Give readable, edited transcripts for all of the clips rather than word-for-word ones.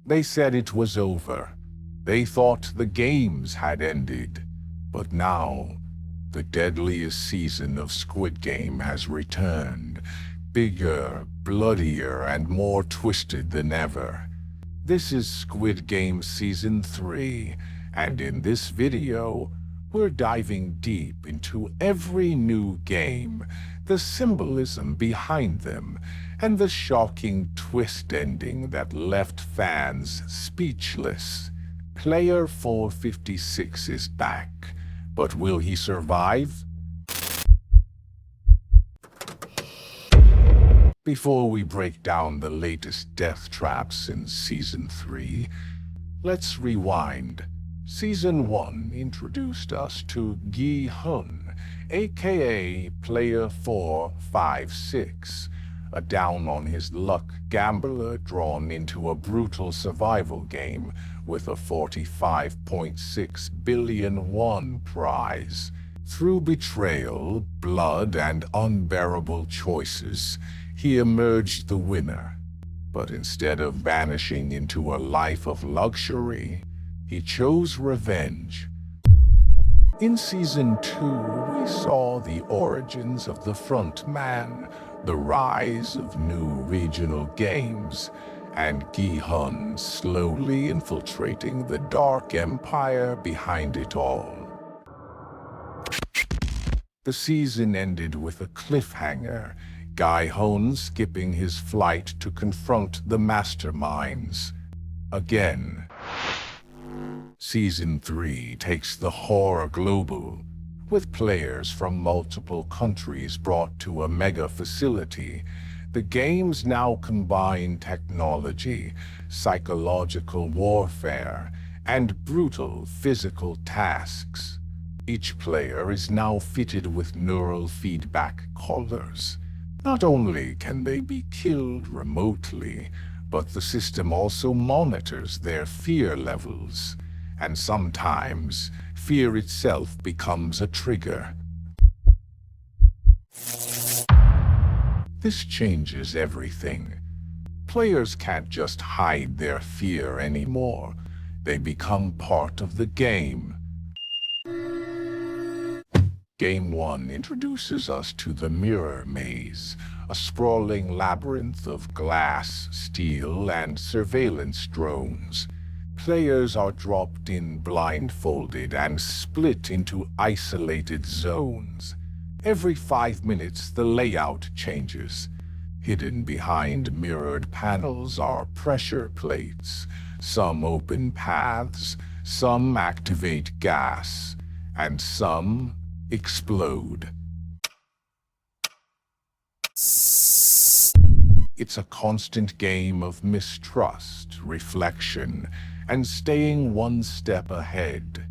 They said it was over. They thought the games had ended. But now, the deadliest season of Squid Game has returned. Bigger, bloodier, and more twisted than ever. This is Squid Game Season 3, and in this video, we're diving deep into every new game, the symbolism behind them, and the shocking twist ending that left fans speechless. Player 456 is back, but will he survive? Before we break down the latest death traps in Season 3, let's rewind. Season 1 introduced us to Gi-hun, aka Player 456, a down-on-his-luck gambler drawn into a brutal survival game with a 45.6 billion won prize. Through betrayal, blood, and unbearable choices, he emerged the winner. But instead of vanishing into a life of luxury, he chose revenge. In Season 2, we saw the origins of the front man, the rise of new regional games, and Gi-hun slowly infiltrating the dark empire behind it all. The season ended with a cliffhanger, Gi-hun skipping his flight to confront the masterminds again. Season 3 takes the horror global, with players from multiple countries brought to a mega facility. The games now combine technology, psychological warfare, and brutal physical tasks. Each player is now fitted with neural feedback collars. Not only can they be killed remotely, but the system also monitors their fear levels. And sometimes, fear itself becomes a trigger. This changes everything. Players can't just hide their fear anymore. They become part of the game. Game 1 introduces us to the Mirror Maze, a sprawling labyrinth of glass, steel, and surveillance drones. Players are dropped in blindfolded and split into isolated zones. Every 5 minutes, the layout changes. Hidden behind mirrored panels are pressure plates. Some open paths, some activate gas, and some explode. It's a constant game of mistrust, reflection, and staying one step ahead.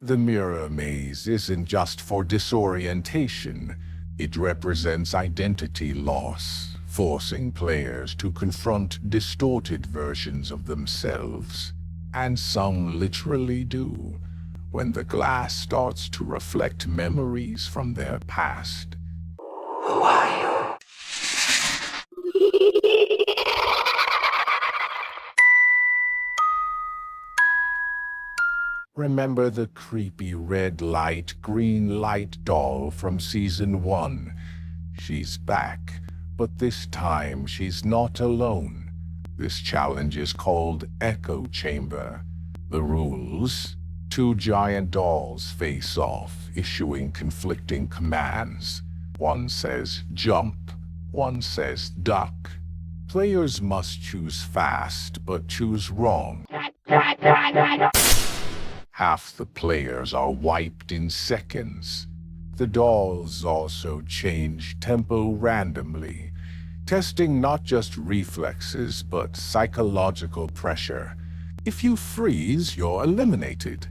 The Mirror Maze isn't just for disorientation. It represents identity loss, forcing players to confront distorted versions of themselves. And some literally do, when the glass starts to reflect memories from their past. Who are you? Remember the creepy red light, green light doll from Season 1? She's back, but this time she's not alone. This challenge is called Echo Chamber. The rules: 2 giant dolls face off, issuing conflicting commands. One says jump, one says duck. Players must choose fast, but choose wrong. Half the players are wiped in seconds. The dolls also change tempo randomly, testing not just reflexes but psychological pressure. If you freeze, you're eliminated.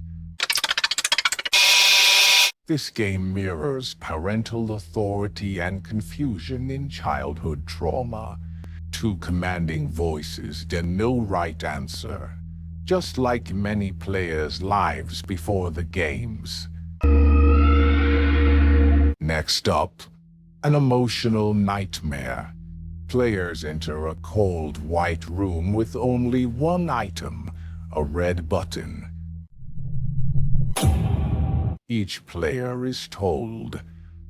This game mirrors parental authority and confusion in childhood trauma. 2 commanding voices and no right answer, just like many players' lives before the games. Next up, an emotional nightmare. Players enter a cold white room with only one item, a red button. Each player is told,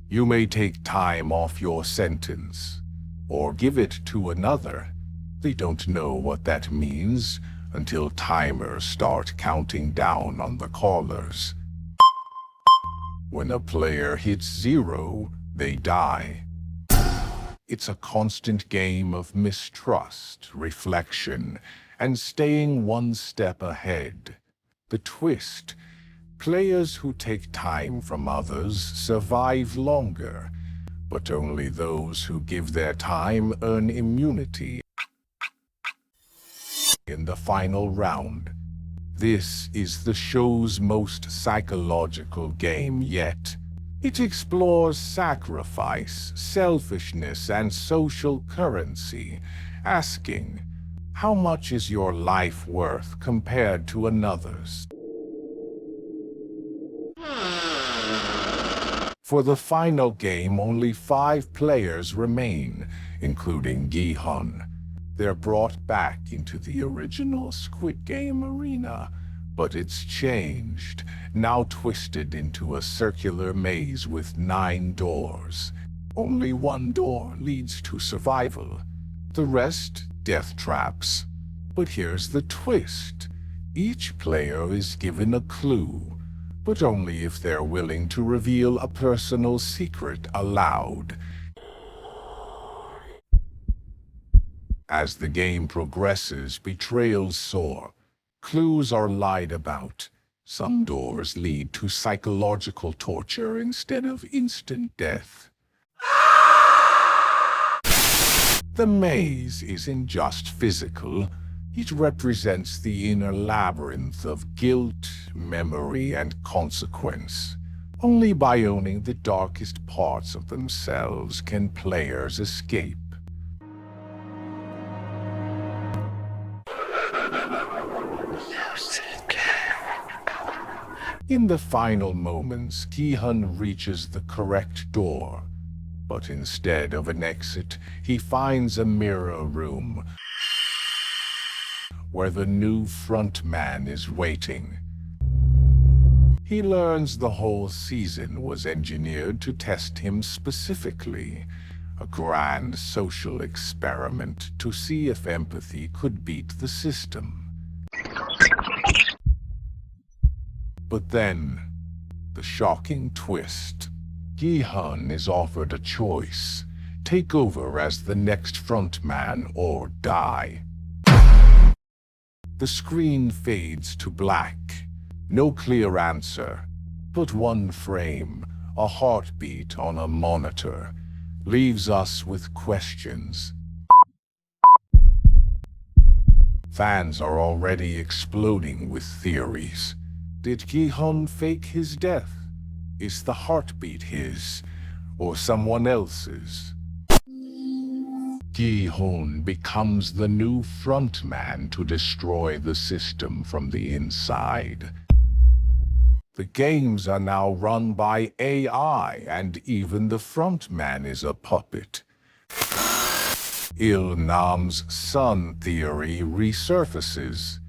"You may take time off your sentence, or give it to another." They don't know what that means until timers start counting down on the callers. When a player hits 0, they die. It's a constant game of mistrust, reflection, and staying one step ahead. The twist: players who take time from others survive longer, but only those who give their time earn immunity in the final round. This is the show's most psychological game yet. It explores sacrifice, selfishness, and social currency, asking, how much is your life worth compared to another's? For the final game, only 5 players remain, including Gi-hun. They're brought back into the original Squid Game arena, but it's changed, now twisted into a circular maze with 9 doors. Only one door leads to survival. The rest, death traps. But here's the twist. Each player is given a clue, but only if they're willing to reveal a personal secret aloud. As the game progresses, betrayals soar. Clues are lied about. Some doors lead to psychological torture instead of instant death. The maze isn't just physical. It represents the inner labyrinth of guilt, memory, and consequence. Only by owning the darkest parts of themselves can players escape. In the final moments, Gi-hun reaches the correct door. But instead of an exit, he finds a mirror room where the new front man is waiting. He learns the whole season was engineered to test him specifically, a grand social experiment to see if empathy could beat the system. But then, the shocking twist. Gi-hun is offered a choice: take over as the next front man or die. The screen fades to black. No clear answer, but one frame, a heartbeat on a monitor, leaves us with questions. Fans are already exploding with theories. Did Gi-hun fake his death? Is the heartbeat his, or someone else's? Gi-hun becomes the new frontman to destroy the system from the inside. The games are now run by AI, and even the frontman is a puppet. Il-nam's son theory resurfaces.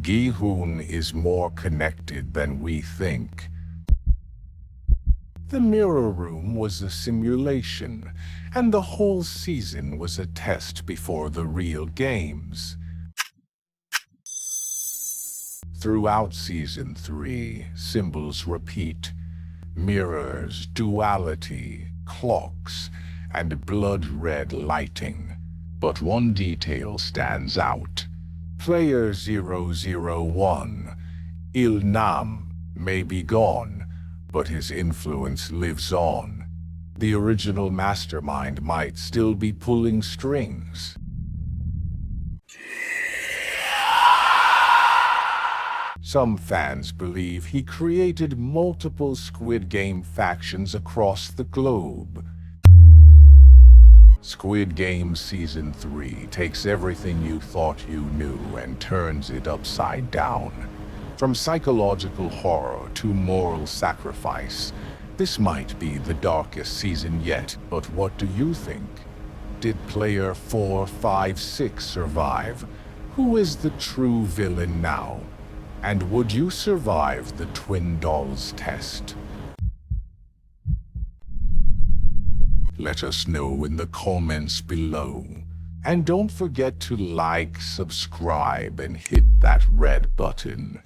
Gi-hun is more connected than we think. The mirror room was a simulation, and the whole season was a test before the real games. Throughout Season 3, symbols repeat: mirrors, duality, clocks, and blood-red lighting. But one detail stands out. Player 001, Il-nam, may be gone, but his influence lives on. The original mastermind might still be pulling strings. Some fans believe he created multiple Squid Game factions across the globe. Squid Game Season 3 takes everything you thought you knew and turns it upside down. From psychological horror to moral sacrifice, this might be the darkest season yet, but what do you think? did player 456 survive? Who is the true villain now? And would you survive the twin dolls test? Let us know in the comments below. And don't forget to like, subscribe, and hit that red button.